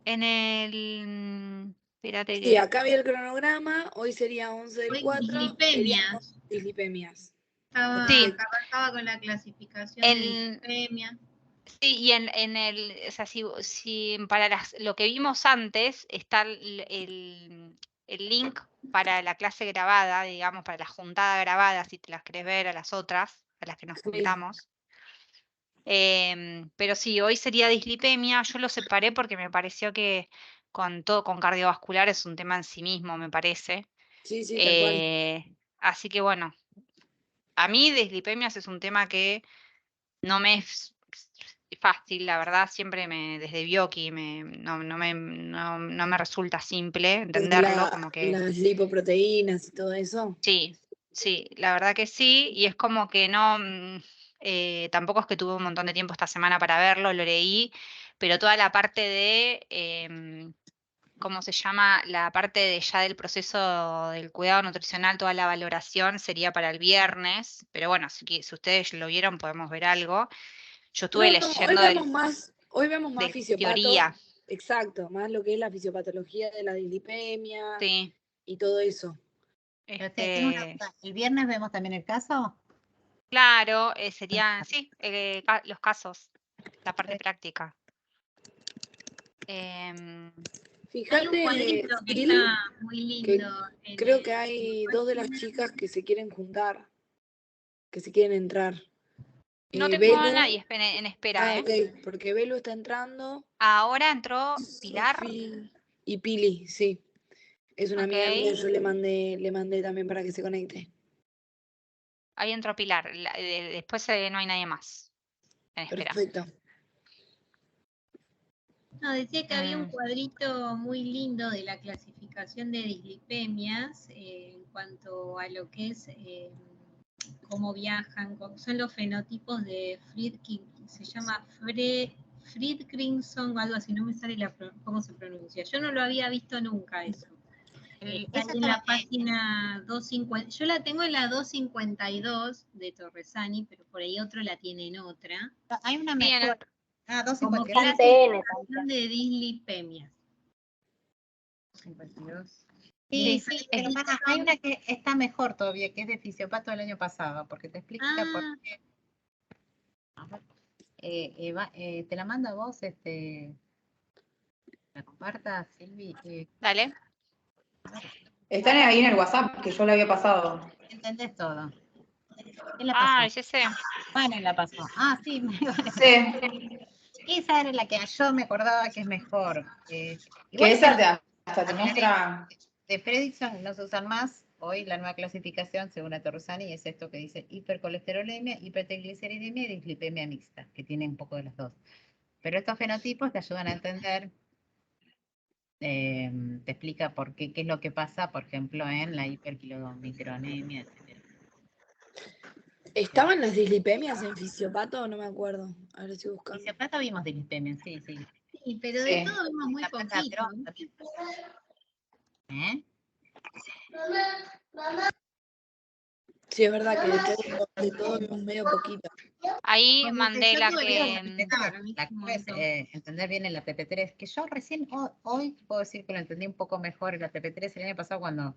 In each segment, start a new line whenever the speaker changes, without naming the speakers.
En el... Espérate
Sí,
que...
acá había el cronograma, hoy sería 11 del
Hoy
4, serían
dislipemias.
dislipemias.
Sí.
Estaba con la clasificación de dislipemia.
Sí, y en el, o sea, si para lo que vimos antes está el link para la clase grabada, digamos, para la juntada grabada, si te las querés ver a las otras, a las que nos
Sí.
juntamos. Pero sí, hoy sería dislipemia. Yo lo separé porque me pareció que con cardiovascular es un tema en sí mismo, me parece.
Sí, tal cual.
Así que bueno, a mí dislipemias es un tema que no me es fácil, la verdad, siempre desde Bioki no me resulta simple entenderlo, como que
Las lipoproteínas y todo eso.
sí, la verdad que sí, y es como que no, tampoco es que tuve un montón de tiempo esta semana para verlo, lo leí, pero toda la parte de, ¿cómo se llama? La parte de ya del proceso del cuidado nutricional, toda la valoración sería para el viernes, pero bueno, si ustedes lo vieron podemos ver algo. Yo estuve
No,
leyendo
hoy vemos más
de
fisiopato.
teoría,
Exacto, más lo que es la fisiopatología de la dislipemia
sí.
y todo eso.
Pero tengo una duda. ¿El viernes vemos también el caso?
Claro, serían, sí, los casos, la parte práctica. Em,
Hay un
Fíjate,
cuadrito que
Sil,
está muy lindo.
creo que hay dos de las chicas que se quieren juntar, que se quieren entrar.
no tengo a
Belu,
nadie en espera,
ok, porque Belu está entrando,
Ahora entró Pilar,
Sofi y Pili, sí. Es una
ok,
amiga mía, yo le mandé también para que se conecte.
ahí entró Pilar, después no hay nadie más en espera.
Perfecto.
No, decía que había un cuadrito muy lindo de la clasificación de dislipemias en cuanto a lo que es cómo viajan, son los fenotipos de Friedkin, se llama Friedkinson o algo así, no me sale cómo se pronuncia. Yo no lo había visto nunca eso. Está en la página 250, yo la tengo en la 252 de Torresani, pero por ahí otro la tiene en otra.
Hay una
Bien,
mejor.
Como
252.
clasificación de dislipemias.
52.
Sí,
Sí, pero hay una que está mejor todavía, que es de fisiopato del año pasado, porque te explica por qué. Te la mando a vos, la compartas, Silvi.
dale.
Están ahí en el WhatsApp, que yo le había pasado.
¿Entendés todo? ¿Quién la pasó?
Es ese.
Vane la pasó. Sí.
Sí.
Esa era la que yo me acordaba que es mejor.
Que
Igual
esa hasta te muestra...
De Fredrickson no se usan más. Hoy la nueva clasificación, según la Torresani, es esto que dice hipercolesterolemia, hipertrigliceridemia y dislipemia mixta, que tiene un poco de los dos. Pero estos fenotipos te ayudan a entender, te explica por qué es lo que pasa, por ejemplo, en la hiperkilomicronemia, etc.
¿Estaban las dislipemias en fisiopato? No me acuerdo. A ver si buscando.
En fisiopato vimos dislipemia, sí.
Sí, pero de todo vimos muy poquito.
Sí, es verdad que de todo vimos medio poquito.
Ahí mandé la que...
Entender bien el ATP3, que yo recién hoy puedo decir que lo entendí un poco mejor el ATP3 el año pasado cuando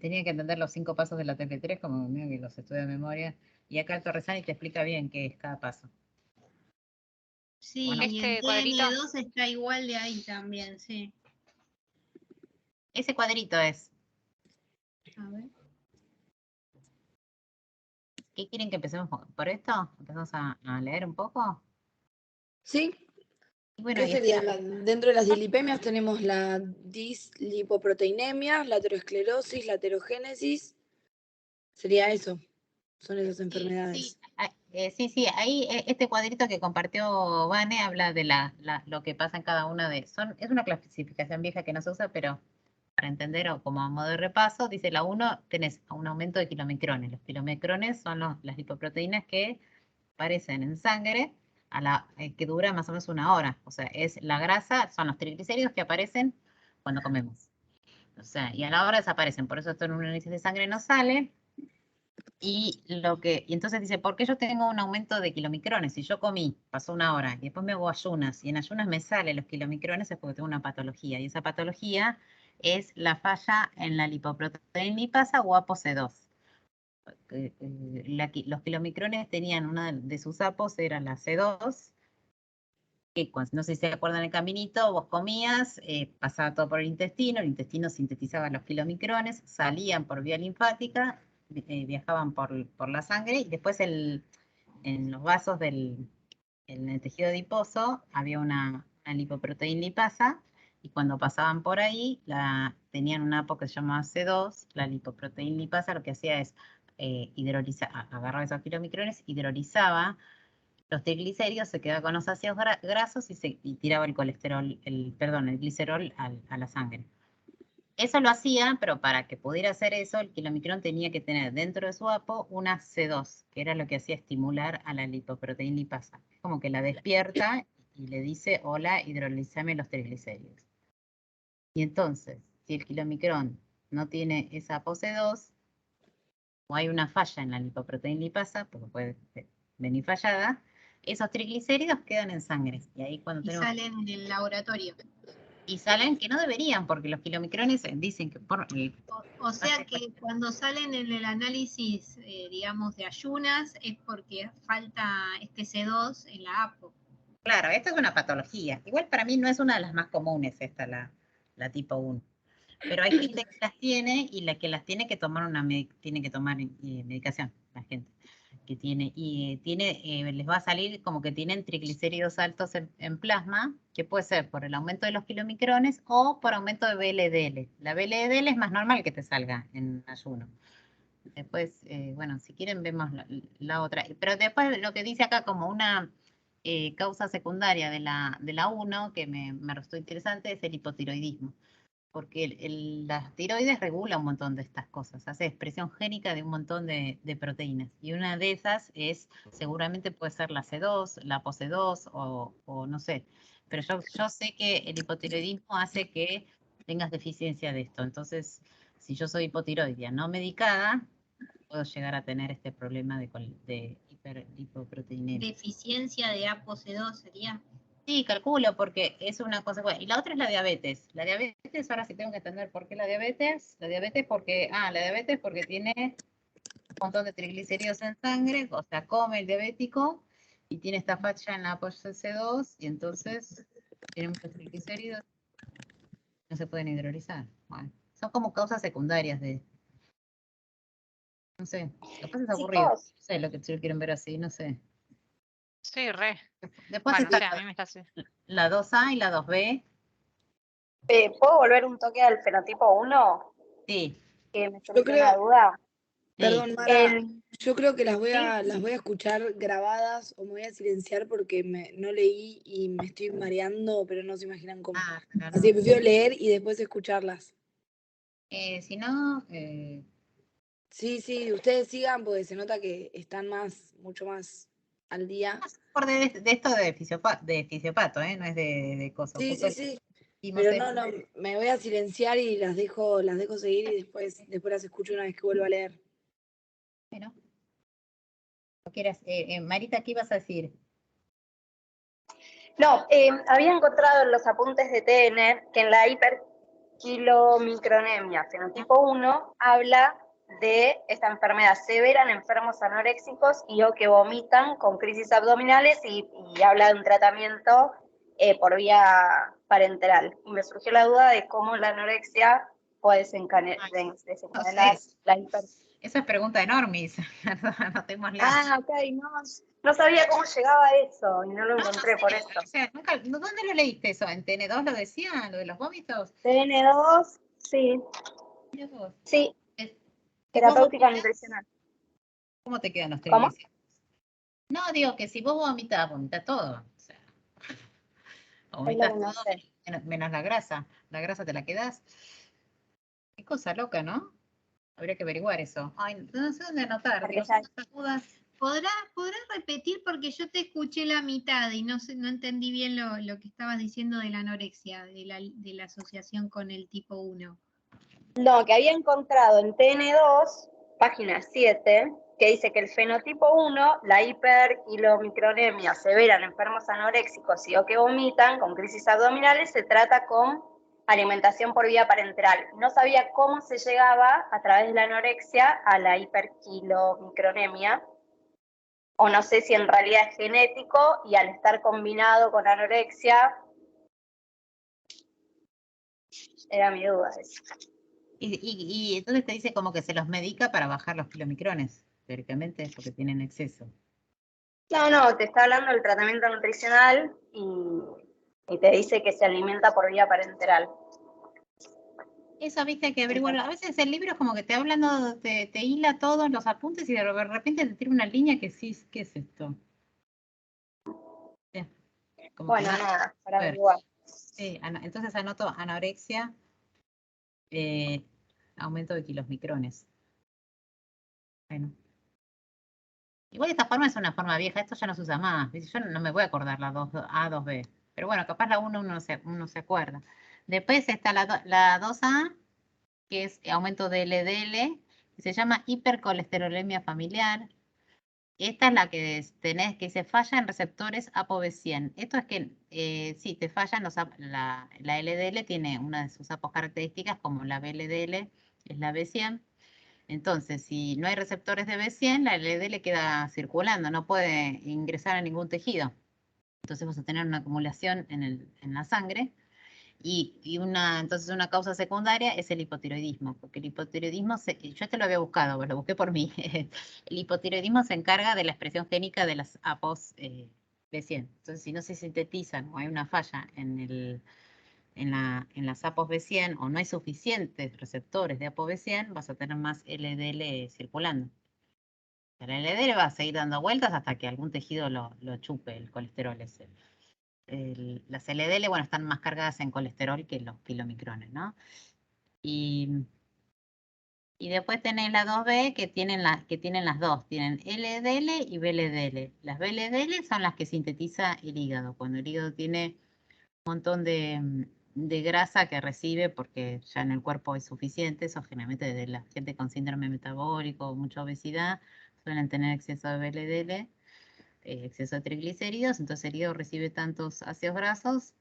tenía que entender los 5 pasos del ATP3, como medio que los estudio de memoria, y acá el Torresani te explica bien qué es cada paso.
Sí,
Bueno,
y el TN2 está igual de ahí también, sí.
Ese cuadrito es.
A ver.
¿Qué quieren que empecemos por esto? ¿Empezamos a leer un poco?
Sí.
Bueno,
¿Qué sería? Dentro de las dislipemias tenemos la dislipoproteinemia, la aterosclerosis, la aterogénesis. Sería eso. Son esas enfermedades.
Sí, ahí este cuadrito que compartió Vane habla de lo que pasa en cada una de... Es una clasificación vieja que no se usa, pero para entender o como a modo de repaso, dice la 1, tenés un aumento de kilomicrones. Los kilomicrones son las lipoproteínas que aparecen en sangre que dura más o menos 1 hora. O sea, es la grasa, son los triglicéridos que aparecen cuando comemos. O sea, y a la hora desaparecen. Por eso esto en un análisis de sangre no sale. Y entonces dice, ¿por qué yo tengo un aumento de kilomicrones? Si yo comí, pasó una hora, y después me hago ayunas, y en ayunas me salen los kilomicrones, es porque tengo una patología. Y esa patología es la falla en la lipoproteína lipasa o ApoC2. Los kilomicrones tenían una de sus apos, era la C2, que no sé si se acuerdan el caminito, vos comías, pasaba todo por el intestino sintetizaba los kilomicrones, salían por vía linfática, viajaban por la sangre, y después en los vasos en el tejido adiposo había una lipoproteína lipasa, y cuando pasaban por ahí, tenían una apo que se llamaba C2, la lipoproteína lipasa lo que hacía es agarraba esos kilomicrones, hidrolizaba los triglicéridos, se quedaba con los ácidos grasos y tiraba el colesterol, el glicerol a la sangre. Eso lo hacía, pero para que pudiera hacer eso, el kilomicrón tenía que tener dentro de su apo una C2, que era lo que hacía estimular a la lipoproteína lipasa. Es como que la despierta y le dice, hola, hidrolízame los triglicéridos. Y entonces, si el kilomicrón no tiene esa apo C2, o hay una falla en la lipoproteína lipasa, porque puede venir fallada, esos triglicéridos quedan en sangre. Y ahí cuando
salen en el laboratorio.
Y salen que no deberían, porque los kilomicrones dicen que
o sea que cuando salen en el análisis, digamos, de ayunas, es porque falta este C2 en la APO.
Claro, esta es una patología. Igual para mí no es una de las más comunes esta, la tipo 1. Pero hay gente que las tiene y la que las tiene que tomar tiene que tomar medicación, la gente que tiene, les va a salir como que tienen triglicéridos altos en plasma, que puede ser por el aumento de los kilomicrones o por aumento de VLDL. La VLDL es más normal que te salga en ayuno. Después, bueno, si quieren vemos la otra. Pero después lo que dice acá como una causa secundaria de la 1, que me resultó interesante, es el hipotiroidismo. Porque la tiroides regula un montón de estas cosas, hace expresión génica de un montón de proteínas. Y una de esas seguramente puede ser la C2, la ApoC2 o no sé. Pero yo sé que el hipotiroidismo hace que tengas deficiencia de esto. Entonces, si yo soy hipotiroidea no medicada, puedo llegar a tener este problema de hiperlipoproteinemia.
¿Deficiencia de ApoC2 sería?
Sí, calculo, porque es una consecuencia. Y la otra es la diabetes. La diabetes, ahora sí tengo que entender por qué la diabetes. La diabetes porque tiene un montón de triglicéridos en sangre, o sea, come el diabético y tiene esta falla en la ApoC2 y entonces tiene muchos triglicéridos, no se pueden hidrolizar. Bueno, son como causas secundarias no sé, capaz es aburrido. No sé lo que quieren ver así, no sé.
Sí, re.
Después
Bueno,
está
a mí me está así.
la 2A y la 2B.
¿Puedo volver un toque al fenotipo 1?
Sí.
Que me surgió una duda.
Perdón, Mara, yo creo que las voy a escuchar grabadas o me voy a silenciar porque no leí y me estoy mareando, pero no se imaginan cómo.
No.
Así que prefiero leer y después escucharlas.
Si no...
Sí, ustedes sigan porque se nota que están mucho más al día.
Por de esto de fisiopato, no es de cosas.
Sí. Pero no, me voy a silenciar y las dejo seguir y después las escucho una vez que vuelva a leer.
Bueno. Marita, ¿qué ibas a decir?
No, había encontrado en los apuntes de TN que en la hiperkilomicronemia fenotipo 1 habla de esta enfermedad severa en enfermos anoréxicos y o que vomitan con crisis abdominales y habla de un tratamiento por vía parenteral. Y me surgió la duda de cómo la anorexia puede desencadenar la hiper.
Esa es pregunta enorme,
ok, no sabía cómo llegaba a eso y no lo encontré por eso.
O sea, ¿dónde lo leíste eso? ¿En TN2 lo decía, lo de los vómitos?
TN2, sí. Sí, terapéutica nutricional.
¿Cómo te quedan los triglicéridos? No, digo que si vos vomitas todo. O sea, vomitas todo, menos la grasa. La grasa te la quedás. Qué cosa loca, ¿no? Habría que averiguar eso. Ay, no sé dónde anotar.
¿Podrás repetir? Porque yo te escuché la mitad y no entendí bien lo que estabas diciendo de la anorexia, de la asociación con el tipo 1.
No, que había encontrado en TN2, página 7, que dice que el fenotipo 1, la hiperquilomicronemia severa en enfermos anoréxicos y o que vomitan con crisis abdominales, se trata con alimentación por vía parenteral. No sabía cómo se llegaba a través de la anorexia a la hiperquilomicronemia, o no sé si en realidad es genético y al estar combinado con anorexia, era mi duda eso.
Y entonces te dice como que se los medica para bajar los kilomicrones, teóricamente es porque tienen exceso.
No, te está hablando del tratamiento nutricional y te dice que se alimenta por vía parenteral.
Eso, viste, que averiguar. A veces el libro es como que te hablan, te hila todos los apuntes y de repente te tira una línea que sí, ¿qué es esto? Como
Bueno,
que
nada, para averiguar.
Sí, entonces anoto anorexia, aumento de kilomicrones. Bueno. Igual esta forma es una forma vieja, esto ya no se usa más. Yo no me voy a acordar la 2A, 2B. Pero bueno, capaz la 1 uno se acuerda. Después está la 2A, que es aumento de LDL, que se llama hipercolesterolemia familiar. Esta es la que tenés, que se falla en receptores ApoB100. Esto es que sí, te fallan la LDL tiene una de sus apos características, como la VLDL es la B100. Entonces, si no hay receptores de B100, la LDL queda circulando, no puede ingresar a ningún tejido. Entonces vas a tener una acumulación en la sangre. Entonces una causa secundaria es el hipotiroidismo, porque el hipotiroidismo, yo te lo había buscado, lo busqué por mí. El hipotiroidismo se encarga de la expresión génica de las APOs B100. Entonces, si no se sintetizan o hay una falla en las APOs B100 o no hay suficientes receptores de APO B100, vas a tener más LDL circulando. El LDL va a seguir dando vueltas hasta que algún tejido lo chupe, el colesterol ese. Las LDL, bueno, están más cargadas en colesterol que los kilomicrones, ¿no? Y después tenés la 2B que tienen las dos, tienen LDL y VLDL. Las VLDL son las que sintetiza el hígado, cuando el hígado tiene un montón de grasa que recibe porque ya en el cuerpo es suficiente, eso generalmente de la gente con síndrome metabólico, mucha obesidad, suelen tener exceso de VLDL. Exceso de triglicéridos, entonces el hígado recibe tantos ácidos grasos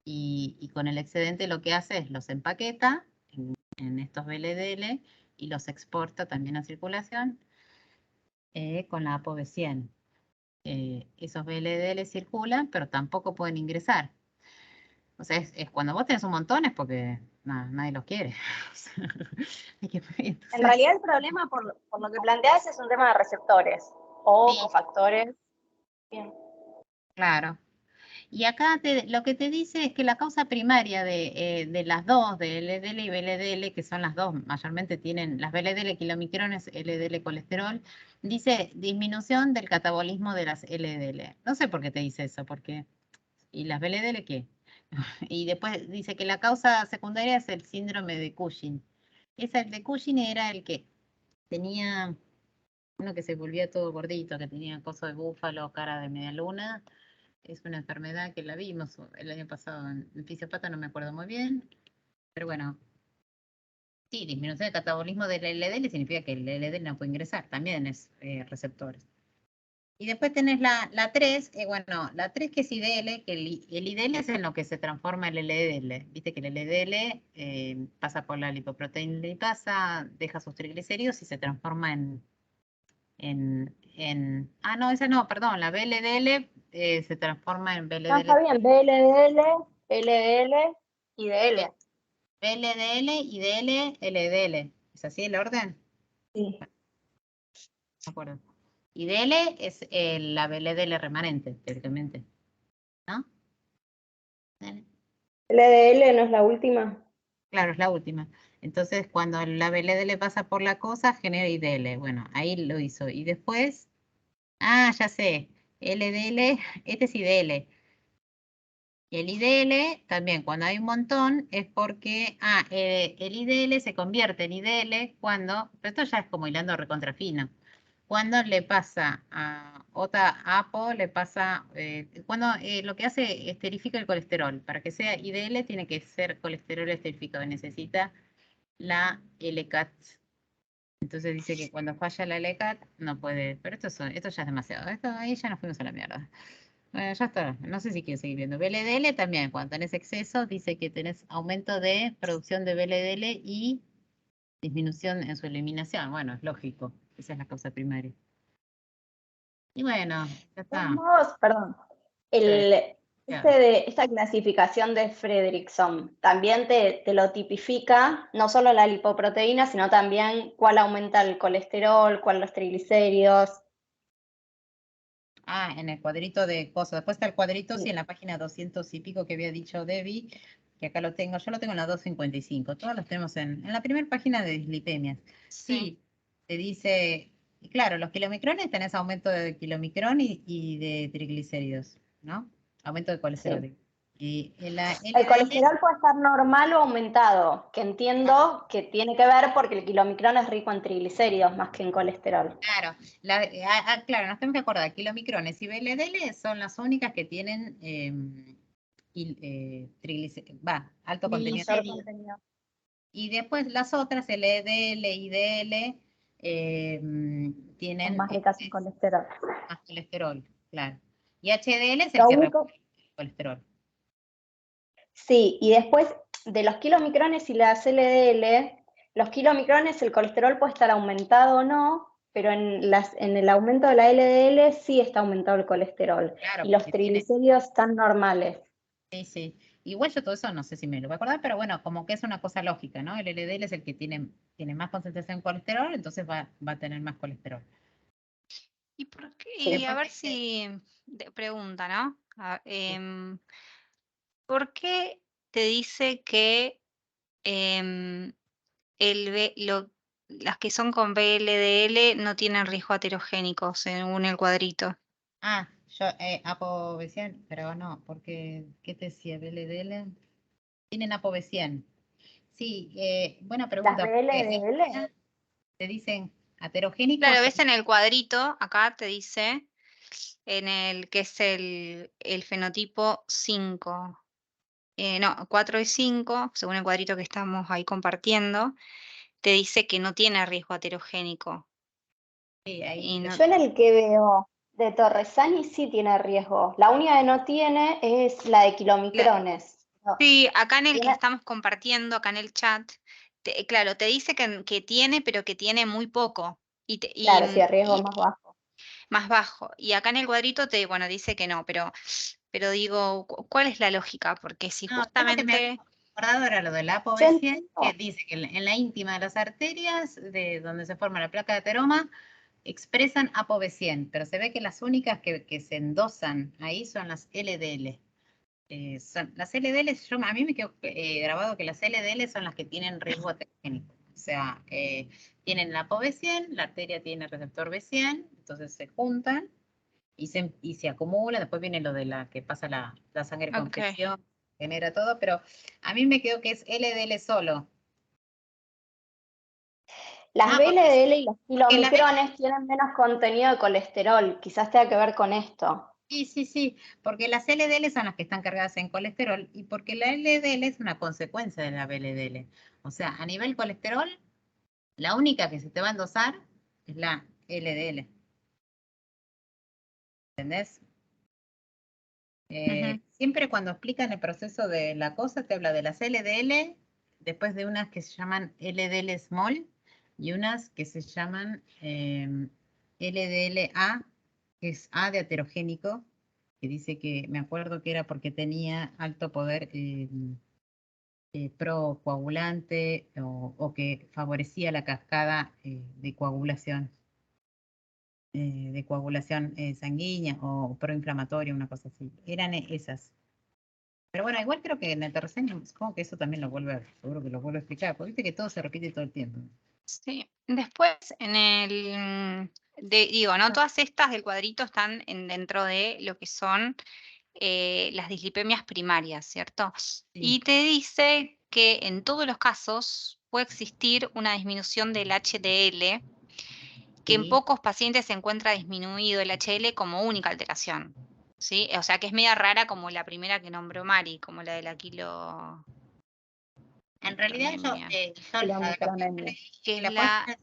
y con el excedente lo que hace es los empaqueta en estos VLDL y los exporta también a circulación con la ApoB100. Esos VLDL circulan, pero tampoco pueden ingresar. O sea, es cuando vos tenés un montón es porque nadie los quiere.
En realidad el problema, por lo que planteas, es un tema de receptores o
Sí.
cofactores. Bien.
Claro. Y acá lo que te dice es que la causa primaria de las dos, de LDL y VLDL, que son las dos, mayormente tienen las VLDL kilomicrones, LDL colesterol, dice disminución del catabolismo de las LDL. No sé por qué te dice eso, porque ¿y las VLDL qué? Y después dice que la causa secundaria es el síndrome de Cushing. El de Cushing era el que tenía uno que se volvía todo gordito, que tenía coso de búfalo, cara de media luna. Es una enfermedad que la vimos el año pasado en fisiopata, no me acuerdo muy bien. Pero bueno, sí, disminución del catabolismo del LDL significa que el LDL no puede ingresar, también es receptores. Y después tenés la 3, bueno, la 3 que es IDL, que el IDL es en lo que se transforma el LDL. Viste que el LDL pasa por la lipoproteína lipasa, deja sus triglicéridos y se transforma no, esa no, perdón, la VLDL se transforma en VLDL.
Está bien, BLDL, LDL y DL.
VLDL, IDL, LDL. ¿Es así el orden?
Sí.
De acuerdo. IDL es la VLDL remanente, teóricamente. ¿No?
LDL no es la última.
Claro, es la última. Entonces, cuando la VLDL pasa por la cosa, genera IDL. Bueno, ahí lo hizo. Y después, ya sé, LDL, este es IDL. Y el IDL también, cuando hay un montón, es porque, el IDL se convierte en IDL cuando, pero esto ya es como hilando recontrafino, cuando le pasa a otra APO, le pasa, cuando lo que hace esterifica el colesterol. Para que sea IDL tiene que ser colesterol esterificado, necesita la LCAT Entonces dice que cuando falla la LECAT no puede, pero esto ya es demasiado, ahí ya nos fuimos a la mierda. Bueno, ya está, no sé si quiero seguir viendo. BLDL también, cuando tenés exceso, dice que tenés aumento de producción de BLDL y disminución en su eliminación. Bueno, es lógico, esa es la causa primaria. Y bueno, ya
De
está.
todos modos, perdón, esta clasificación de Fredrickson también te lo tipifica, no solo la lipoproteína, sino también cuál aumenta el colesterol, cuál los triglicéridos.
Ah, en el cuadrito de cosas. Después está el cuadrito,
Sí.
sí, en la página 200 y pico que había dicho Debbie, que acá lo tengo. Yo lo tengo en la 255. Todos los tenemos en la primera página de dislipemias. Sí, te dice, y claro, los kilomicrones tenés aumento de kilomicrón y de triglicéridos, ¿no? Aumento de colesterol.
Sí.
Y la
El colesterol puede estar normal o aumentado, que entiendo que tiene que ver porque el kilomicrón es rico en triglicéridos más que en colesterol.
Claro, claro, nos tenemos que acordar, kilomicrones y BLDL son las únicas que tienen alto contenido.
Triglicéridos.
Y después las otras, LDL, IDL, tienen
Son más ricas en colesterol.
más colesterol, claro. Y HDL es el
Lo
que
único-
repone el colesterol.
Sí, y después de los kilomicrones y las LDL, los kilomicrones el colesterol puede estar aumentado o no, pero en el aumento de la LDL sí está aumentado el colesterol.
Claro,
Y los
porque tiene-
triglicéridos están normales.
Sí, sí. Igual yo todo eso no sé si me lo voy a acordar, pero bueno, como que es una cosa lógica, ¿no? El LDL es el que tiene más concentración de colesterol, entonces va a tener más colesterol.
¿Y por qué?
Sí.
Y a ver si pregunta, ¿no? ¿Por qué te dice que las que son con BLDL no tienen riesgo aterogénico según el cuadrito?
Ah, yo, apovesian, pero no, porque, ¿qué te decía? BLDL. Tienen apovesian. Sí, buena
Las
pregunta. Porque
BLDL,
te dicen aterogénicos.
Claro, ves en el cuadrito, acá te dice, en el que es el fenotipo 5. No, 4 y 5, según el cuadrito que estamos ahí compartiendo, te dice que no tiene riesgo aterogénico.
Sí, ahí
Y no-
yo en el que veo de Torresani sí tiene riesgo. La única que no tiene es la de kilomicrones. No,
Sí, acá en el que
tiene-
estamos compartiendo, acá en el chat, claro, te dice que tiene, pero que tiene muy poco.
claro, sí, el riesgo
Y
más bajo.
más bajo. Y acá en el cuadrito bueno, dice que no, pero digo, ¿cuál es la lógica? Porque si
no, yo lo que me había
justamente,
acordado era lo de la
Yo
apovesian,
entiendo.
que dice que en la íntima de las arterias, de donde se forma la placa de ateroma, expresan apovesian, pero se ve que las únicas que se endosan ahí son las LDL. Son las LDL, a mí me quedó grabado que las LDL son las que tienen riesgo aterogénico. O sea, tienen la apovesian, la arteria tiene receptor B100, entonces se juntan y se acumulan. Después viene lo de la que pasa la sangre con
ok.
fricción, genera todo, pero a mí me quedó que es LDL solo.
Las
Ah,
BLDL y los
porque la
kilomicrones tienen menos contenido de colesterol. Quizás tenga que ver con esto.
Sí, porque las LDL son las que están cargadas en colesterol y porque la LDL es una consecuencia de la BLDL. O sea, a nivel colesterol, la única que se te va a endosar es la LDL. ¿Entendés?
Ujú.
Siempre cuando explican el proceso de la cosa, te habla de las LDL, después de unas que se llaman LDL small y unas que se llaman LDLA, que es A de aterogénico, que dice que, me acuerdo que era porque tenía alto poder procoagulante o que favorecía la cascada de coagulación sanguínea o proinflamatoria, una cosa así. Eran esas. Pero bueno, igual creo que en el tercer supongo que eso también seguro que lo vuelve a explicar, porque viste que todo se repite todo el tiempo.
Sí. Después, digo, ¿no? Todas estas del cuadrito están dentro de lo que son las dislipemias primarias, ¿cierto? Y te dice que en todos los casos puede existir una disminución del HDL, que en
Sí.
pocos pacientes se encuentra disminuido el HDL como única alteración, ¿sí? O sea que es media rara como la primera que nombró Mari, como la de la
En realidad yo
Kilomicronemia.
que es la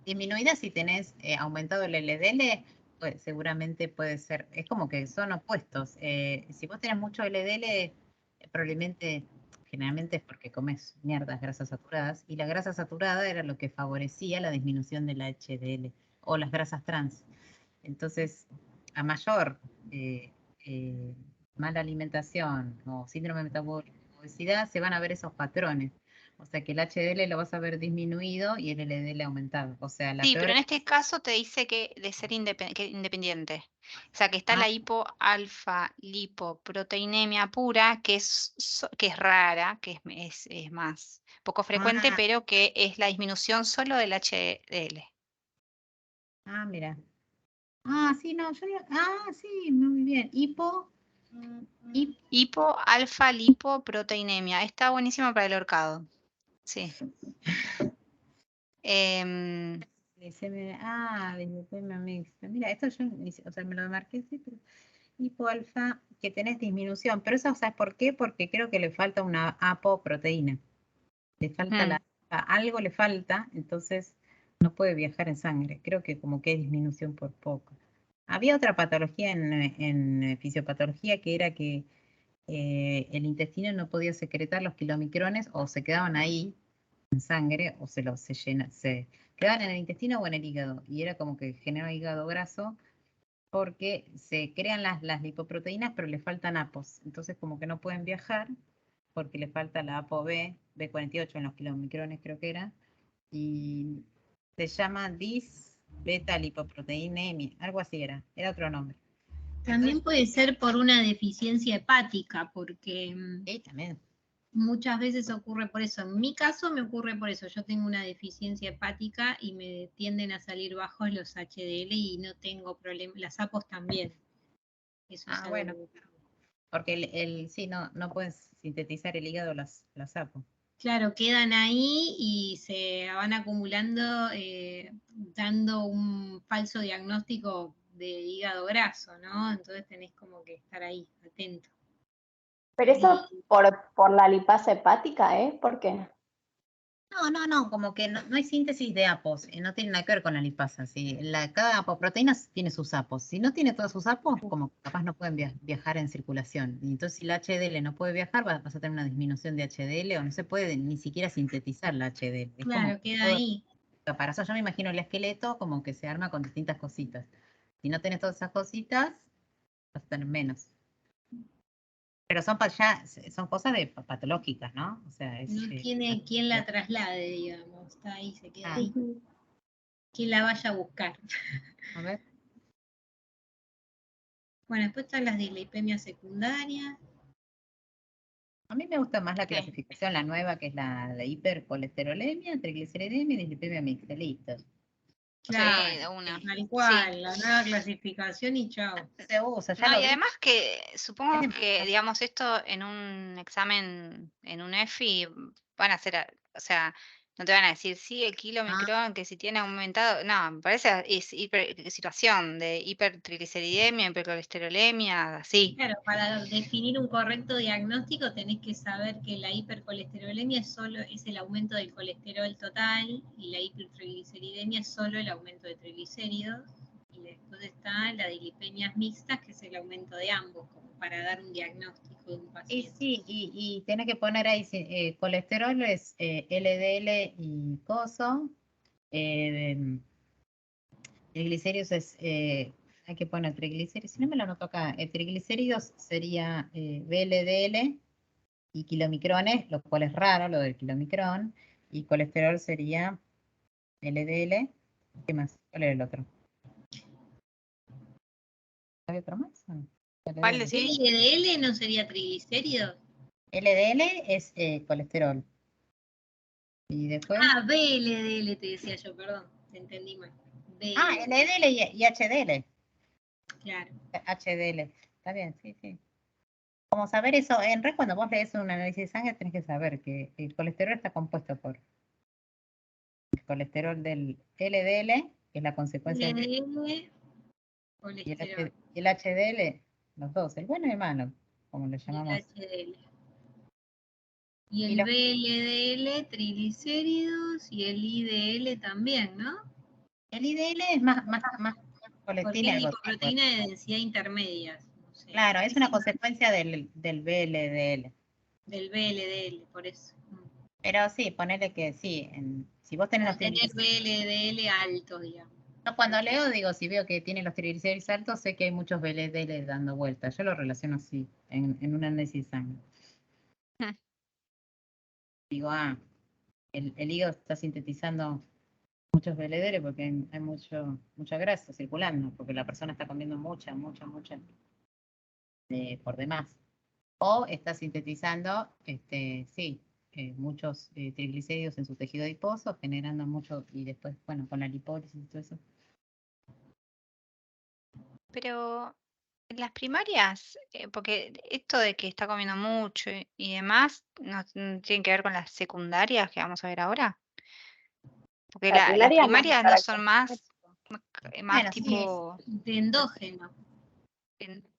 Disminuida si tenés aumentado el LDL, pues seguramente puede ser, es como que son opuestos. Si vos tenés mucho LDL, probablemente, generalmente es porque comes mierdas, grasas saturadas, y la grasa saturada era lo que favorecía la disminución de la HDL o las grasas trans. Entonces, a mayor mala alimentación o síndrome metabólico, obesidad, se van a ver esos patrones. O sea que el HDL lo vas a ver disminuido y el LDL aumentado. O sea, la
Sí,
peor
pero en este caso te dice que de ser independiente. O sea, que está la hipoalfa lipoproteinemia pura, que es rara, que es más poco frecuente,
Ah,
pero que es la disminución solo del HDL.
mira. Ah, sí, no, sí, muy bien.
Hipoalfa lipoproteinemia. Está buenísimo para el horcado. Sí.
Glicemia mixta. Mira, esto yo, o sea, me lo marqué, sí, pero hipoalfa, que tenés disminución. Pero eso, ¿sabes por qué? Porque creo que le falta una apoproteína. Le falta algo le falta, entonces no puede viajar en sangre. Creo que como que hay disminución por poco. Había otra patología en fisiopatología que era que el intestino no podía secretar los kilomicrones o se quedaban ahí en sangre o se quedaban en el intestino o en el hígado y era como que generaba hígado graso porque se crean las lipoproteínas pero le faltan apos, entonces como que no pueden viajar porque le falta la ApoB, B48 en los kilomicrones creo que era, y se llama beta lipoproteinemia, algo así era otro nombre.
También puede ser por una deficiencia hepática, porque
También.
muchas veces ocurre por eso. En mi caso me ocurre por eso. Yo tengo una deficiencia hepática y me tienden a salir bajos los HDL y no tengo problema. Las APOS también. Eso es algo
Bueno. Porque sí, no puedes sintetizar el hígado las APO.
Claro, quedan ahí y se van acumulando, dando un falso diagnóstico de hígado graso, ¿no? Entonces tenés como que estar ahí, atento.
Pero eso por la lipasa hepática, ¿eh? ¿Por qué?
No, como que no hay síntesis de apos, no tiene nada que ver con la lipasa. ¿Sí? Cada apoproteína tiene sus apos. Si no tiene todos sus apos, como capaz no pueden viajar en circulación. Y entonces si la HDL no puede viajar, vas a tener una disminución de HDL o no se puede ni siquiera sintetizar la HDL. Es
claro, queda ahí.
Para eso yo me imagino el esqueleto como que se arma con distintas cositas. Si no tenés todas esas cositas, vas a tener menos. Pero son cosas patológicas, ¿no? O sea,
no tiene quien la traslade, digamos. Está ahí, se queda ahí. Quien la vaya a buscar.
A ver.
Bueno, después están las dislipemias secundarias.
A mí me gusta más la clasificación, la nueva, que es la hipercolesterolemia, triglicerinemia y dislipemia mixta. Listo.
Claro,
Sí, de una.
tal cual, la nueva clasificación y chao.
Se usa, ya
No,
lo
y
vi.
además que supongo que, digamos, esto en un examen, en un EFI, van a hacer, o sea, no te van a decir, sí, el kilomicrón, que si tiene aumentado, no, me parece es situación de hipertrigliceridemia, hipercolesterolemia, así.
Claro, para definir un correcto diagnóstico tenés que saber que la hipercolesterolemia es el aumento del colesterol total y la hipertrigliceridemia es solo el aumento de triglicéridos. Y después está la dislipemias mixtas, que es el aumento de ambos, como para dar un diagnóstico de un paciente.
Y tenés que poner ahí, colesterol es LDL y coso. Triglicéridos es, hay que poner triglicéridos, si no me lo anoto acá, triglicéridos sería VLDL y kilomicrones, lo cual es raro, lo del kilomicrón, y colesterol sería LDL. ¿Qué más? ¿Cuál era el otro? ¿Hay otro más?
¿Cuál decís?
¿LDL no sería triglicéridos?
LDL es colesterol. Y después.
BLDL te decía yo, perdón, te entendí mal.
LDL y HDL.
Claro.
HDL. Está bien, sí. Como saber eso, en realidad cuando vos lees un análisis de sangre tenés que saber que el colesterol está compuesto por el colesterol del LDL, que es la consecuencia
LDL, colesterol.
y el HDL, los dos, el bueno y el malo, como lo llamamos.
El HDL. Y el VLDL, triglicéridos, y el IDL también, ¿no?
El IDL es más
Porque
colectina.
es lipoproteína de densidad intermedia. No sé,
Claro, es una consecuencia del VLDL.
del VLDL, por eso.
Pero sí, ponele que sí. Si vos tenés los
Tener
triglicéridos.
VLDL alto, digamos.
No, cuando leo, digo, si veo que tiene los triglicéridos altos, sé que hay muchos VLDL dando vueltas. Yo lo relaciono así, en un análisis de sangre.
Mm.
Digo, el hígado está sintetizando muchos VLDL porque hay mucha grasa circulando, porque la persona está comiendo mucha por demás. O está sintetizando, muchos triglicéridos en su tejido adiposo, generando mucho, y después, bueno, con la lipólisis y todo eso.
Pero en las primarias, porque esto de que está comiendo mucho y demás, no tiene que ver con las secundarias que vamos a ver ahora. Porque
Las
las
primarias más
primarias no son más
Bueno, sí,
tipo,
De endógeno.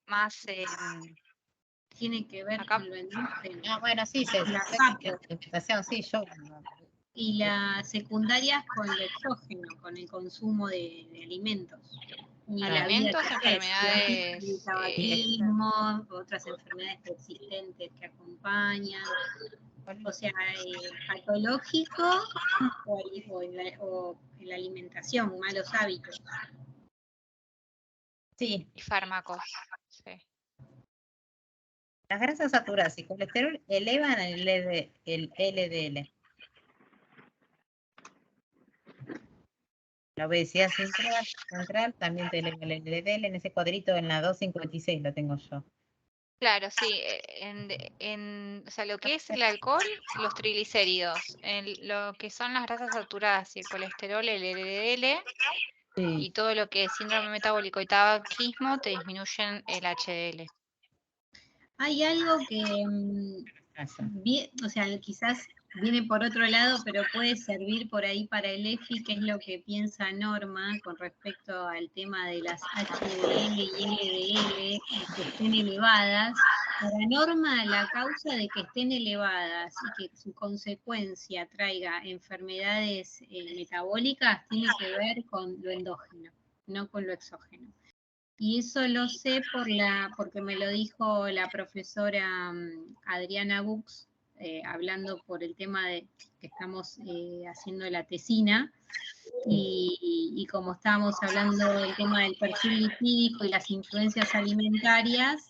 más,
Tiene que ver
acá,
con lo endógeno.
Ah, bueno, sí,
La
alimentación, sí, yo.
Y las secundarias con lo exógeno, con el consumo de alimentos. Y la vida
alimentos,
que
enfermedades,
el tabaquismo, otras enfermedades preexistentes que acompañan. O sea, patológico o en la alimentación, malos hábitos.
Sí,
y fármacos. Sí.
las grasas saturadas y colesterol elevan el LDL. La obesidad central también te eleva el LDL. En ese cuadrito en la 256 lo tengo yo.
Claro, sí, o sea, lo que es el alcohol, los triglicéridos, lo que son las grasas saturadas y el colesterol, el LDL, y todo lo que es síndrome metabólico y tabaquismo te disminuyen el HDL.
Hay algo que, o sea, quizás viene por otro lado, pero puede servir por ahí para el EFI, que es lo que piensa Norma con respecto al tema de las HDL y LDL que estén elevadas. Para Norma, la causa de que estén elevadas y que su consecuencia traiga enfermedades metabólicas tiene que ver con lo endógeno, no con lo exógeno. Y eso lo sé porque me lo dijo la profesora Adriana Bux, hablando por el tema de que estamos haciendo la tesina, y como estábamos hablando del tema del perfil lipídico y las influencias alimentarias,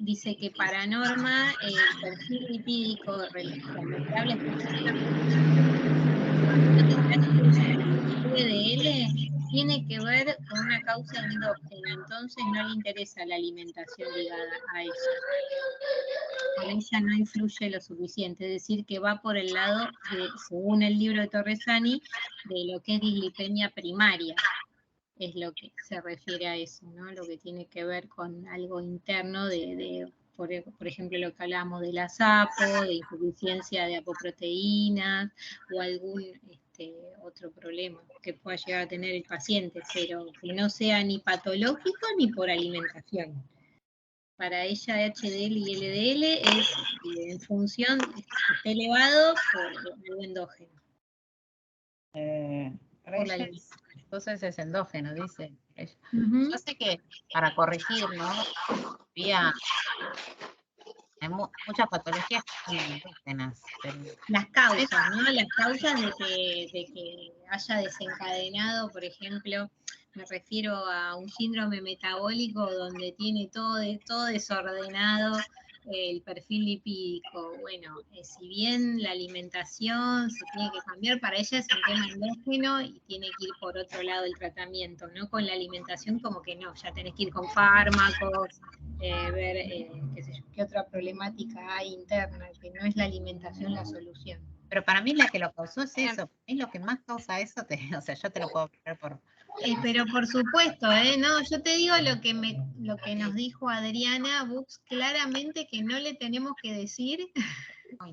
dice que para Norma el perfil lipídico relevable LDL tiene que ver con una causa endógena, entonces no le interesa la alimentación ligada a eso. Con ella no influye lo suficiente, es decir, que va por el lado, según el libro de Torresani, de lo que es dislipemia primaria. Es lo que se refiere a eso, ¿no? Lo que tiene que ver con algo interno por ejemplo, lo que hablábamos de la APO, de insuficiencia de apoproteínas o algún otro problema que pueda llegar a tener el paciente, pero que no sea ni patológico ni por alimentación. Para ella HDL y LDL es en función, esté elevado por algo endógeno.
Entonces es endógeno, dice ella. Yo sé que para corregir, ¿no? Hay muchas patologías endógenas.
Las causas, ¿no? Las causas de que haya desencadenado, por ejemplo, me refiero a un síndrome metabólico donde tiene todo desordenado el perfil lipídico. Bueno, si bien la alimentación se tiene que cambiar, para ella es un tema endógeno y tiene que ir por otro lado el tratamiento, ¿no? Con la alimentación como que no, ya tenés que ir con fármacos, ver qué sé yo, qué otra problemática hay interna, que no es la alimentación la solución.
Pero para mí la que lo causó es eso. Para mí lo que más causa eso, o sea, yo te lo puedo poner por...
Pero por supuesto, no, yo te digo lo que nos dijo Adriana Bux claramente que no le tenemos que decir. La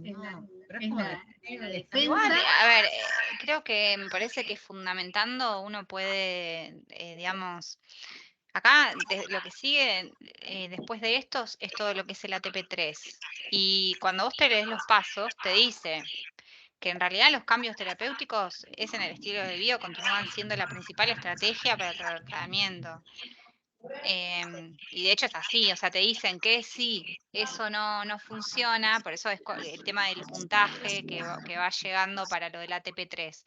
defensa.
Igual, a ver, creo que me parece que fundamentando uno puede, digamos, acá lo que sigue después de estos es todo lo que es el ATP3. Y cuando vos te lees los pasos, te dice que en realidad los cambios terapéuticos es en el estilo de vida, continúan siendo la principal estrategia para el tratamiento. Y de hecho es así, o sea, te dicen que sí, eso no funciona, por eso es el tema del puntaje que va llegando para lo del ATP3,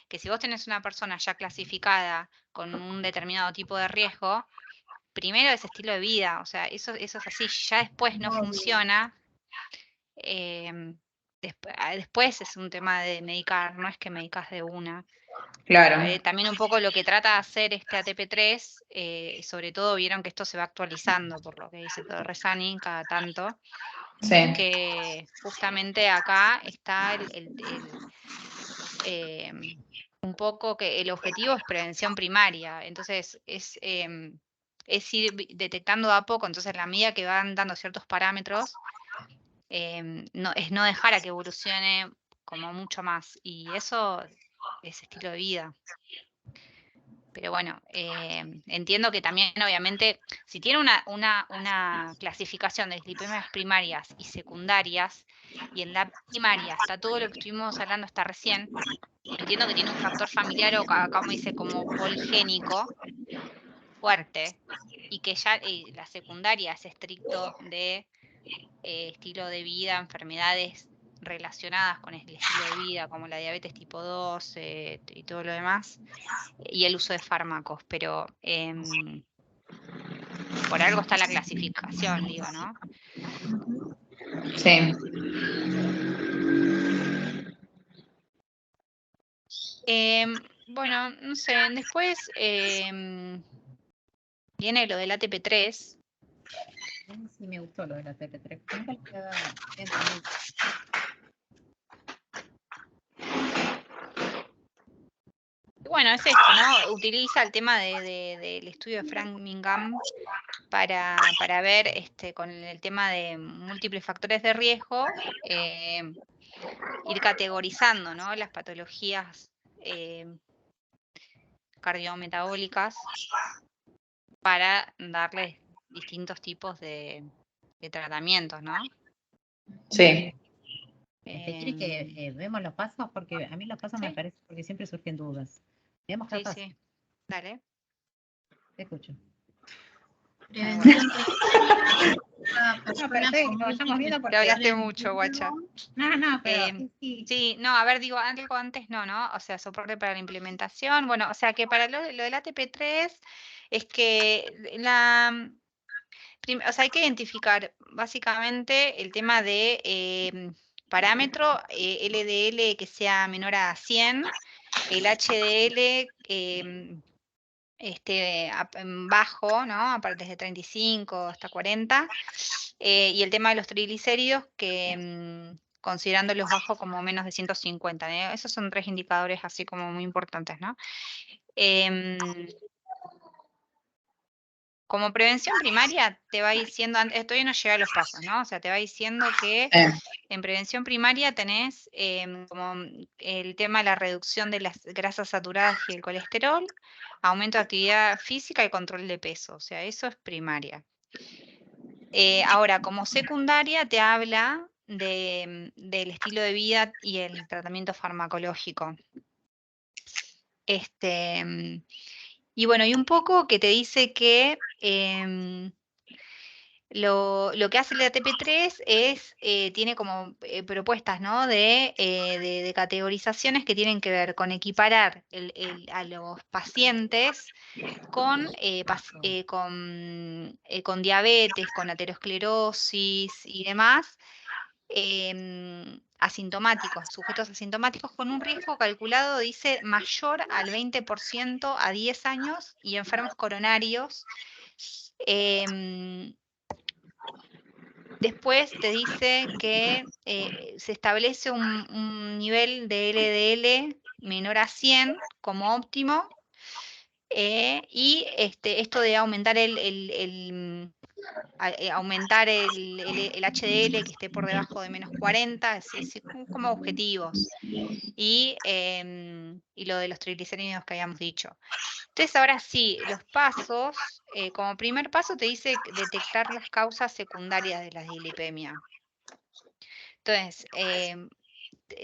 que si vos tenés una persona ya clasificada con un determinado tipo de riesgo, primero es estilo de vida, o sea, eso es así, ya después no funciona. Después es un tema de medicar, no es que medicas de una.
Claro.
También un poco lo que trata de hacer este ATP3, sobre todo vieron que esto se va actualizando, por lo que dice todo Resani, cada tanto,
Sí.
que justamente acá está un poco que el objetivo es prevención primaria, entonces es ir detectando de a poco, entonces a la medida que van dando ciertos parámetros, no dejar a que evolucione como mucho más, y eso es estilo de vida. Pero bueno, entiendo que también, obviamente, si tiene una clasificación de dislipemias primarias y secundarias, y en la primaria está todo lo que estuvimos hablando hasta recién, entiendo que tiene un factor familiar o acá como dice, como poligénico fuerte, y que ya la secundaria es estricto de estilo de vida, enfermedades relacionadas con el estilo de vida, como la diabetes tipo 2 y todo lo demás, y el uso de fármacos, pero por algo está la clasificación, digo, ¿no?
Sí.
Bueno, no sé, después viene lo del ATP3.
Sí, me gustó lo de la TP3. Nunca le había entendido.
Bueno, es esto, ¿no? Utiliza el tema del estudio de Framingham para ver con el tema de múltiples factores de riesgo, ir categorizando, ¿no? Las patologías cardiometabólicas para darles distintos tipos de tratamientos, ¿no?
Sí.
¿Te quiere que vemos los pasos? Porque a mí los pasos me parecen, porque siempre surgen dudas. Veamos cada paso.
Sí, dale.
Te escucho.
Prevención
No, perfecto, vayamos viendo porque...
Te hablaste mucho, guacha.
No, pero sí.
Sí, no, a ver, digo, algo antes no, o sea, soporte para la implementación, bueno, o sea, que para lo del ATP3 es que o sea, hay que identificar básicamente el tema de parámetro LDL que sea menor a 100, el HDL bajo, ¿no? Desde 35 hasta 40, y el tema de los triglicéridos que considerándolos bajos como menos de 150, ¿eh? Esos son 3 indicadores así como muy importantes, ¿no? Como prevención primaria te va diciendo, todavía no llega a los pasos, ¿no? O sea, te va diciendo que en prevención primaria tenés como el tema de la reducción de las grasas saturadas y el colesterol, aumento de actividad física y control de peso, o sea, eso es primaria. Ahora, como secundaria te habla del estilo de vida y el tratamiento farmacológico. Y bueno, y un poco que te dice que lo que hace el ATP3 es, tiene como propuestas, ¿no? de categorizaciones que tienen que ver con equiparar a los pacientes con diabetes, con aterosclerosis y demás, asintomáticos, sujetos asintomáticos con un riesgo calculado, dice, mayor al 20% a 10 años y enfermos coronarios. Después te dice que se establece un nivel de LDL menor a 100 como óptimo, y esto de aumentar aumentar el HDL que esté por debajo de menos 40, como objetivos. Y lo de los triglicéridos que habíamos dicho. Entonces, ahora sí, los pasos, como primer paso te dice detectar las causas secundarias de la dislipemia. Entonces,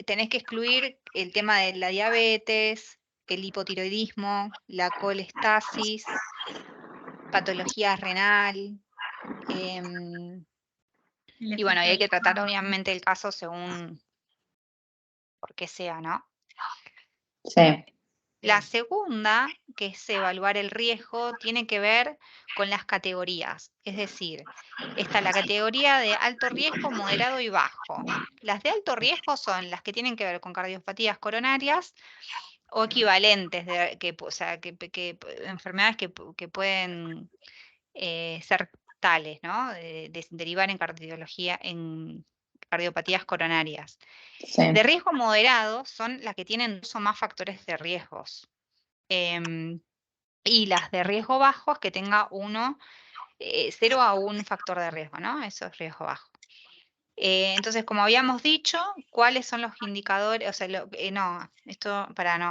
tenés que excluir el tema de la diabetes, el hipotiroidismo, la colestasis, patología renal. Y bueno, y hay que tratar obviamente el caso según por qué sea, ¿no?
Sí.
La segunda, que es evaluar el riesgo, tiene que ver con las categorías. Es decir, está la categoría de alto riesgo, moderado y bajo. Las de alto riesgo son las que tienen que ver con cardiopatías coronarias o equivalentes, o sea, enfermedades que pueden ser tales, ¿no? Derivar en cardiopatías coronarias.
Sí.
De riesgo moderado son las que tienen 2 o más factores de riesgos. Y las de riesgo bajo es que tenga 0 a 1 factor de riesgo, ¿no? Eso es riesgo bajo. Entonces, como habíamos dicho, ¿cuáles son los indicadores? O sea, no,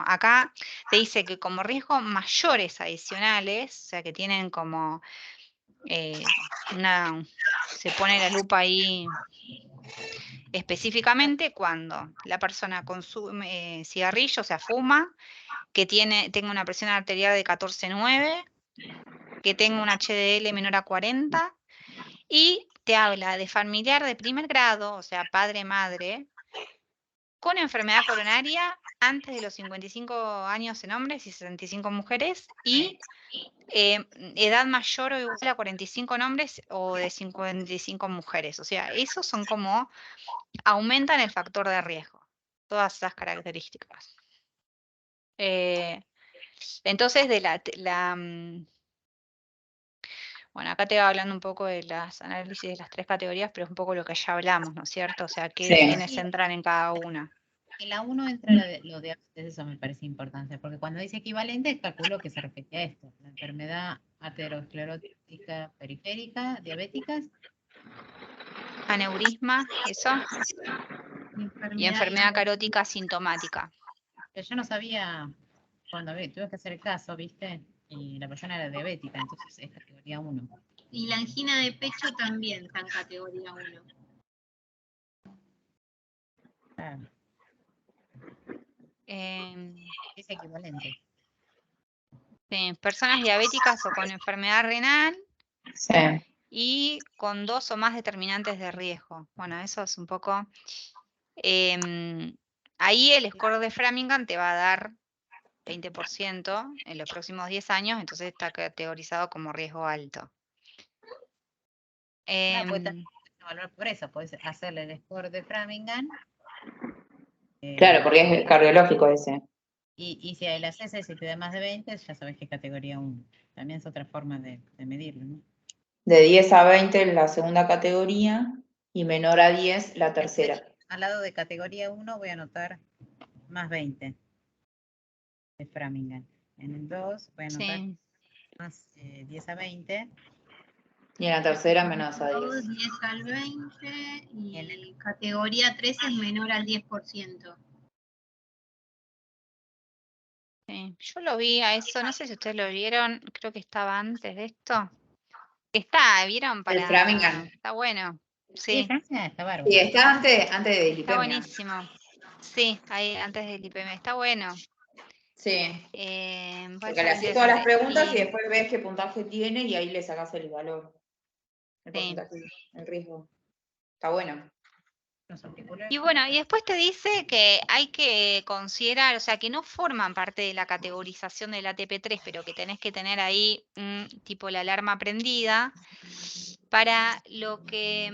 acá te dice que como riesgo mayores adicionales, o sea, que tienen como se pone la lupa ahí específicamente cuando la persona consume cigarrillo, o sea, fuma, que tenga una presión arterial de 14,9, que tenga un HDL menor a 40, y te habla de familiar de primer grado, o sea, padre, madre, con enfermedad coronaria antes de los 55 años en hombres y 65 en mujeres, y edad mayor o igual a 45 en hombres o de 55 en mujeres. O sea, esos son como aumentan el factor de riesgo, todas esas características. Entonces, bueno, acá te va hablando un poco de las análisis de las 3 categorías, pero es un poco lo que ya hablamos, ¿no es cierto? O sea, quiénes entran en cada una.
En la 1 entra lo de eso me parece importante, porque cuando dice equivalente, calculo que se refiere a esto, la enfermedad aterosclerótica periférica, diabéticas.
Aneurisma, eso. Y enfermedad carótica sintomática.
Pero yo no sabía, cuando tuve que hacer el caso, ¿viste? Y la persona era diabética, entonces es categoría 1.
Y la angina de pecho también está en categoría 1.
Claro. Es equivalente.
Sí, personas diabéticas o con enfermedad renal.
Sí.
Y con 2 o más determinantes de riesgo. Bueno, eso es un poco... ahí el score de Framingham te va a dar 20% en los próximos 10 años, entonces está categorizado como riesgo alto.
Puedes evaluar por eso, puedes hacerle el score de Framingham.
Claro, porque es cardiológico ese.
Y si el ACS si te da más de 20, ya sabes que es categoría 1. También es otra forma de medirlo, ¿no?
De 10 a 20 en la segunda categoría y menor a 10 la tercera.
Al lado de categoría 1 voy a anotar más 20 de Framingham. En el 2 voy a anotar más 10 a 20.
Y en la tercera menos a 10.
10 al 20 y en categoría 3 es menor al 10%.
Sí, yo lo vi a eso, no sé si ustedes lo vieron, creo que estaba antes de esto. ¿Vieron?
El Framingham.
Está bueno.
Sí,
Sí,
Framingham está bárbaro.
Sí, está antes de dislipemia.
está buenísimo. Sí, ahí antes del IPM, está bueno.
Sí. Porque le
Parece
haces todas las
interesante.
preguntas y después ves qué puntaje tiene y ahí le sacas el valor. El
Sí.
porcentaje, el riesgo. Está bueno.
Y bueno, y después te dice que hay que considerar, o sea, que no forman parte de la categorización del ATP3, pero que tenés que tener ahí tipo la alarma prendida para lo que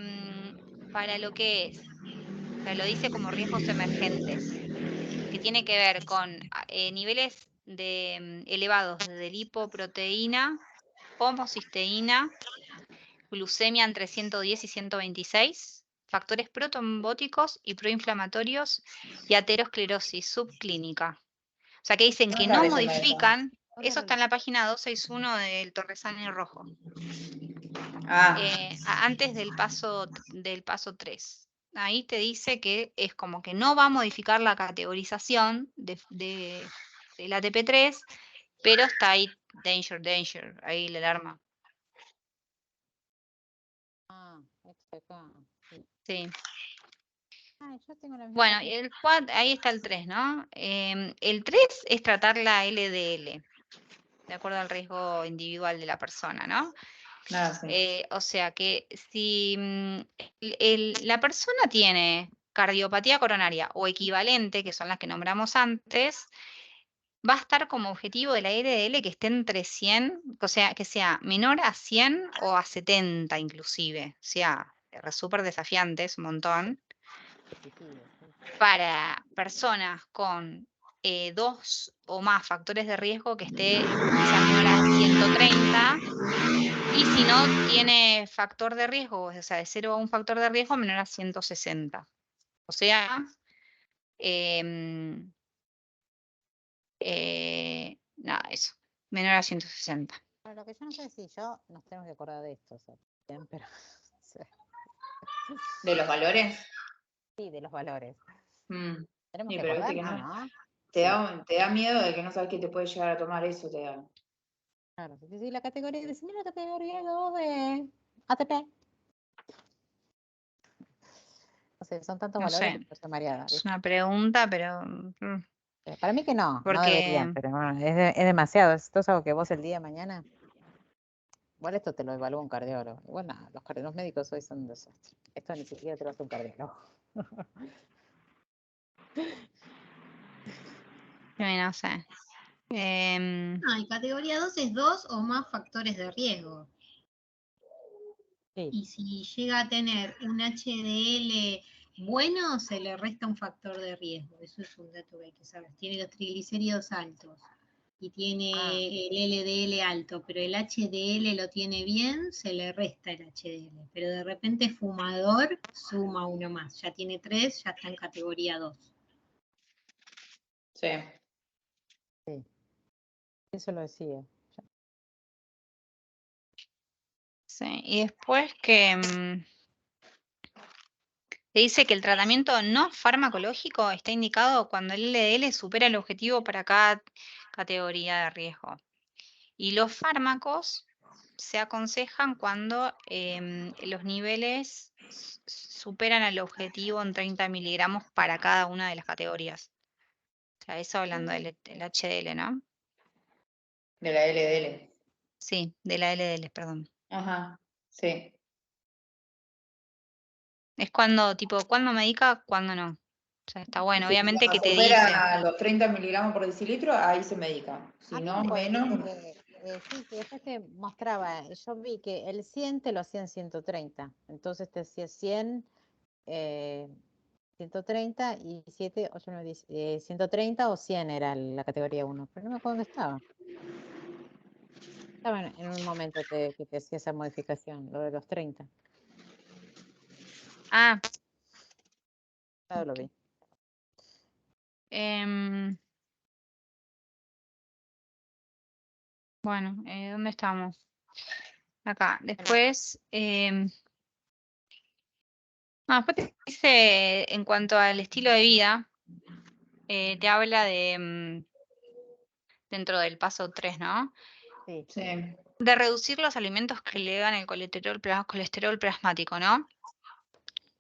es. O sea, lo dice como riesgos emergentes, que tiene que ver con niveles elevados de lipoproteína, homocisteína, glucemia entre 110 y 126, factores protrombóticos y proinflamatorios y aterosclerosis subclínica. O sea, que dicen que no modifican, eso está en la página 261 del Torresani Rojo. Antes del paso 3. Ahí te dice que es como que no va a modificar la categorización del ATP3, pero está ahí danger, ahí la alarma. Sí.
Yo tengo la misma
Bueno,
cosa.
y el 4, ahí está el 3, ¿no? El 3 es tratar la LDL, de acuerdo al riesgo individual de la persona, ¿no?
Ah, sí.
O sea que si la persona tiene cardiopatía coronaria o equivalente, que son las que nombramos antes, va a estar como objetivo de la LDL que esté entre 100, o sea, que sea menor a 100 o a 70 inclusive. O sea, súper desafiante, es un montón. Para personas con 2 o más factores de riesgo que sea menor a 130, y si no tiene factor de riesgo, o sea, de 0 a un factor de riesgo menor a 160. O sea, nada, eso, menor a 160.
Bueno, lo que yo no sé si nos tenemos que acordar de esto, o sea, bien, pero
¿De los valores?
sí, de los valores.
Mm.
Tenemos
Sí,
que
pero viste que
acordarnos,
no.
¿no?
Te da miedo de que no sabes qué te puede llegar a tomar eso, te da.
Claro, si la categoría dice, mira la categoría 2 de ATP. O sea, son tantos
No
valores que
sé,
estoy mareada.
es una pregunta, pero
Para mí que no deberían,
porque
pero bueno, es demasiado. Esto es algo que vos el día de mañana, igual esto te lo evalúa un cardiólogo. Igual nada, los médicos hoy son un desastre. Esto ni siquiera te lo hace un cardiólogo.
no sé.
Y categoría 2 es 2 o más factores de riesgo.
Sí.
Y si llega a tener un HDL bueno, se le resta un factor de riesgo. Eso es un dato que hay que saber. Tiene los triglicéridos altos y tiene el LDL alto, pero el HDL lo tiene bien, se le resta el HDL. Pero de repente fumador suma uno más. Ya tiene 3, ya está en categoría 2.
Sí.
Sí. Eso lo decía.
Sí, y después que te dice que el tratamiento no farmacológico está indicado cuando el LDL supera el objetivo para cada categoría de riesgo. Y los fármacos se aconsejan cuando los niveles superan el objetivo en 30 miligramos para cada una de las categorías. O sea, eso hablando del HDL, ¿no?
De la LDL.
Sí, de la LDL, perdón.
Ajá, sí.
Es cuando, tipo, cuando medica, cuando no. O sea, está bueno.
Sí,
Obviamente que
cuando
te dice.
supera los 30 miligramos por decilitro, ahí se medica. Si
Había
no,
un
menos.
cuadrito sí, que después te mostraba, yo vi que el 100 te lo hacía en 130, entonces te hacía 100, 130 y 7, 8, 9, 10, 130 o 100 era la categoría 1, pero no me acuerdo dónde estaba. Estaba en un momento que te hacía esa modificación, lo de los 30.
Ah.
Claro, lo vi.
Bueno, ¿dónde estamos? Acá. Después, después te dice, en cuanto al estilo de vida, te habla de, dentro del paso 3, ¿no?
Sí.
Sí.
De reducir los alimentos que elevan el colesterol plasmático, ¿no?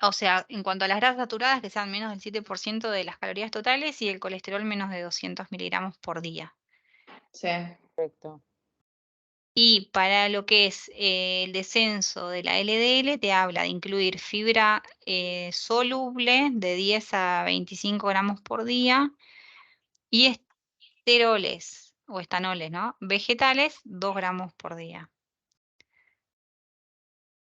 O sea, en cuanto a las grasas saturadas, que sean menos del 7% de las calorías totales y el colesterol menos de 200 miligramos por día.
Sí.
Perfecto.
Y para lo que es el descenso de la LDL, te habla de incluir fibra soluble de 10 a 25 gramos por día y esteroles o estanoles, ¿no? Vegetales, 2 gramos por día.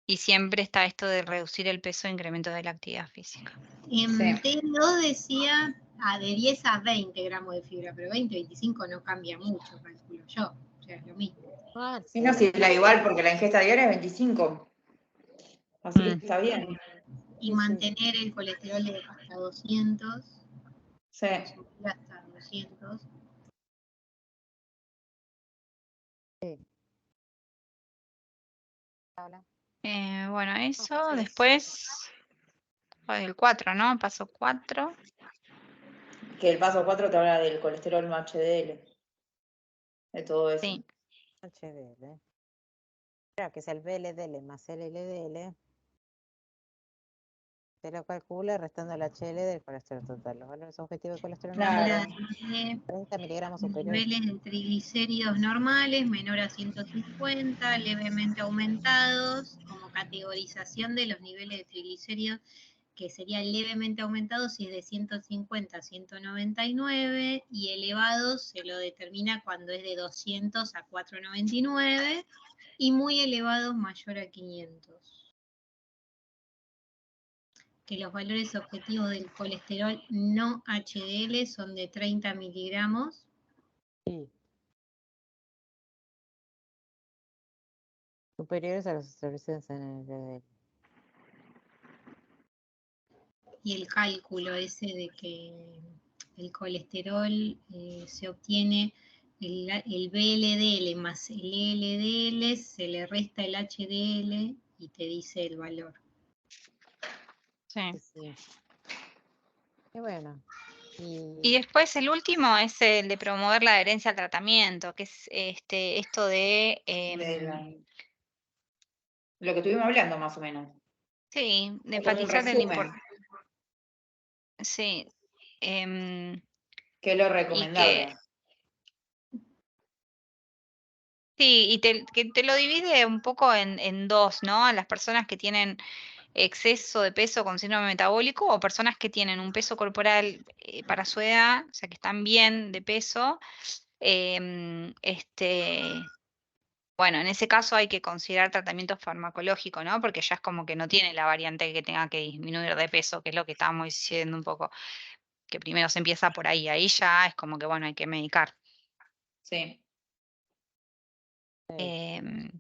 Y siempre está esto de reducir el peso e incremento de la actividad física.
En T2 decía de 10 a 20 gramos de fibra, pero 20, 25 no cambia mucho, calculo yo. O sea, es lo mismo.
Sí, no, si la igual, porque la ingesta diaria es 25. Así que está bien.
Y mantener el colesterol hasta 200.
Sí.
Subir hasta 200.
Sí.
Bueno, eso. Después, el 4, ¿no? Paso 4.
Que el paso 4 te habla del colesterol no HDL. De todo eso.
Sí.
HDL. Claro, que es el VLDL más el LDL. se lo calcula restando el HL del colesterol total. Los valores objetivos de colesterol
Claro.
normal, 30 miligramos superiores.
Niveles de triglicéridos normales, menor a 150, levemente aumentados, como categorización de los niveles de triglicéridos, que sería levemente aumentados si es de 150 a 199, y elevados se lo determina cuando es de 200 a 499, y muy elevados mayor a 500. Que los valores objetivos del colesterol no HDL son de 30 miligramos.
Sí. Superiores a los establecidos en el LDL.
Y el cálculo ese de que el colesterol se obtiene el VLDL más el LDL, se le resta el HDL y te dice el valor.
Sí.
Sí. Y bueno.
Y después el último es el de promover la adherencia al tratamiento, que es esto de
lo que estuvimos hablando más o menos.
sí, de
Como un
enfatizar el
resumen,
sí.
que es lo
Y
recomendable.
sí, y que te lo divide un poco en dos, ¿no? A las personas que tienen exceso de peso con síndrome metabólico o personas que tienen un peso corporal para su edad, o sea, que están bien de peso. Bueno, en ese caso hay que considerar tratamiento farmacológico, ¿no? Porque ya es como que no tiene la variante que tenga que disminuir de peso, que es lo que estábamos diciendo un poco, que primero se empieza por ahí ya es como que, bueno, hay que medicar.
Sí.
Em,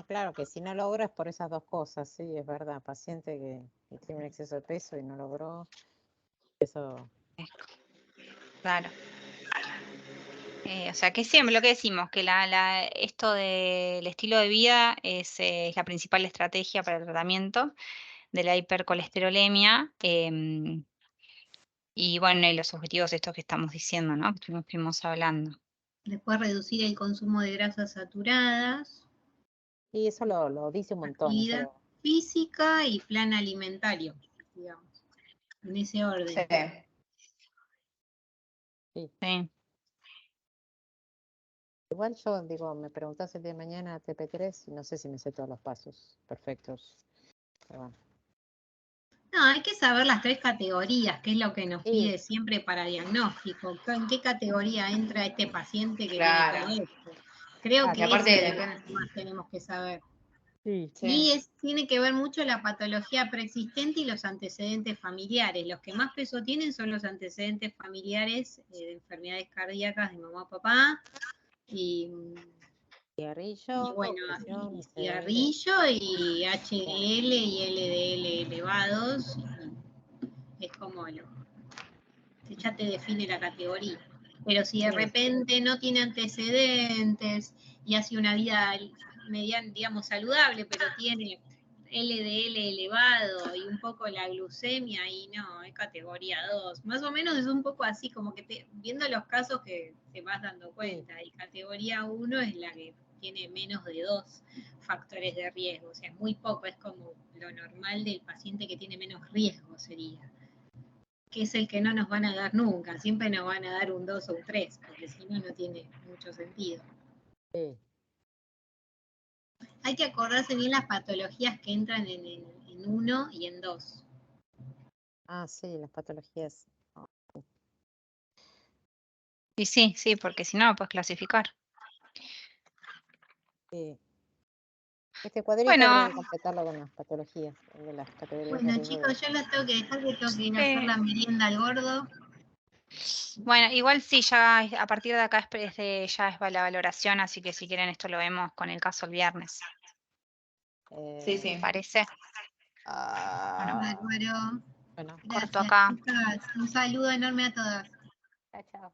Claro, que si no logro es por esas dos cosas, sí, es verdad. Paciente que tiene un exceso de peso y no logró, eso.
Claro. O sea, que siempre lo que decimos, que esto del estilo de vida es la principal estrategia para el tratamiento de la hipercolesterolemia. Y bueno, y los objetivos estos que estamos diciendo, ¿no? Que estuvimos hablando.
Después reducir el consumo de grasas saturadas.
Y eso lo dice un montón.
Actividad física y plan alimentario, digamos, en ese orden.
Sí.
Sí.
Igual yo digo, me preguntás el día de mañana TP3 y no sé si me sé todos los pasos perfectos. Pero bueno.
No, hay que saber las 3 categorías, que es lo que nos pide siempre para diagnóstico. ¿En qué categoría entra este paciente que tiene todo esto? Creo que
aparte
eso es lo que más tenemos que saber.
Sí.
Y tiene que ver mucho la patología preexistente y los antecedentes familiares. Los que más peso tienen son los antecedentes familiares de enfermedades cardíacas de mamá o papá. Y
Cigarrillo,
bueno,
presión,
y cigarrillo y HDL y LDL elevados. Es como ya te define la categoría. Pero si de repente no tiene antecedentes y hace una vida mediana, digamos, saludable, pero tiene LDL elevado y un poco la glucemia, y no, es categoría 2. Más o menos es un poco así, como que viendo los casos que te vas dando cuenta. Y categoría 1 es la que tiene menos de 2 factores de riesgo. O sea, es muy poco, es como lo normal del paciente que tiene menos riesgo sería. Que es el que no nos van a dar nunca, siempre nos van a dar un 2 o un 3, porque si no, no tiene mucho sentido.
Sí.
Hay que acordarse bien las patologías que entran en 1 y en 2.
Sí, las patologías.
Y sí, porque si no lo puedes clasificar.
Sí. Este cuadrito
Bueno,
habría que completarlo con las patologías de las categorías de
Bueno,
riesgo.
chicos, yo los tengo que dejar, que tengo que ir a hacer la merienda al gordo.
Bueno, igual sí, ya a partir de acá ya es la valoración, así que si quieren esto lo vemos con el caso el viernes.
Sí.
¿Te parece?
Bárbaro.
Bueno,
corto
Gracias,
acá.
chicas. Un saludo enorme a todas.
chao.